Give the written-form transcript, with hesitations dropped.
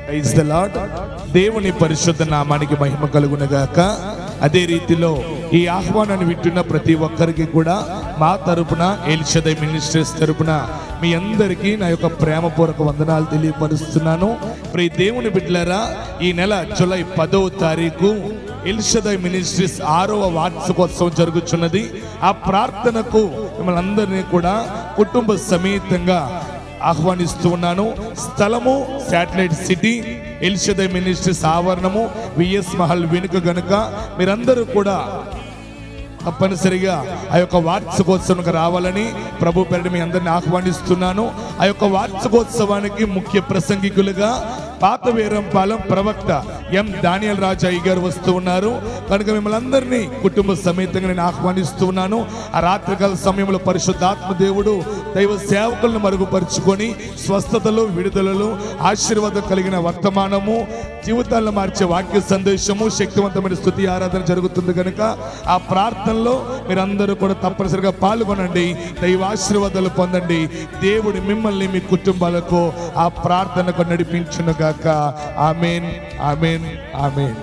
Praise the lord. దేవుని పరిశుద్ధ నామానికి మహిమ కలుగునగాక. అదే రీతిలో ఈ ఆహ్వానాన్ని వింటున్న ప్రతి ఒక్కరికి కూడా మా తరపున ఎల్ షదై మినిస్ట్రీస్ తరపున మీ అందరికీ నా యొక్క ప్రేమపూర్వక వందనాలు తెలియపరుస్తున్నాను. ప్రియ దేవుని బిడ్డలారా, ఈ నెల జూలై 10వ తారీఖు ఎల్ షదై మినిస్ట్రీస్ 6వ వార్షికోత్సవం జరుగుతున్నది. ఆ ప్రార్థనకు మిమ్మల్ని అందరినీ కూడా కుటుంబ సమేతంగా ఆహ్వానిస్తూ ఉన్నాను. స్థలము satellite city, El Shaddai ministries ఆవరణము, విఎస్ మహల్ వెనుక గనుక మీరందరూ కూడా తప్పనిసరిగా ఆ యొక్క వార్షికోత్సవానికి రావాలని ప్రభు పేరిట మీ అందరిని ఆహ్వానిస్తున్నాను. ఆ యొక్క వార్షికోత్సవానికి ముఖ్య ప్రసంగికులుగా పాత వీరంపాలెం ప్రవక్త ఎం దానియల్ రాజు అయ్య గారు వస్తూ ఉన్నారు కనుక మిమ్మల్ని అందరినీ కుటుంబ సమేతంగా నేను ఆహ్వానిస్తూ ఉన్నాను. ఆ రాత్రికాల సమయంలో పరిశుద్ధాత్మ దేవుడు దైవ సేవకులను మరుగుపరుచుకొని స్వస్థతలు, విడుదలలు, ఆశీర్వాదం కలిగిన వర్తమానము, జీవితాలను మార్చే వాక్య సందేశము, శక్తివంతమైన స్తుతి ఆరాధన జరుగుతుంది కనుక ఆ ప్రార్థనలో మీరందరూ కూడా తప్పనిసరిగా పాల్గొనండి. దైవ ఆశీర్వాదాలు పొందండి. దేవుడు మిమ్మల్ని మీ కుటుంబాలకు ఆ ప్రార్థనకు నడిపించునుగాక. ఆమేన్, ఆమేన్, ఆమేన్.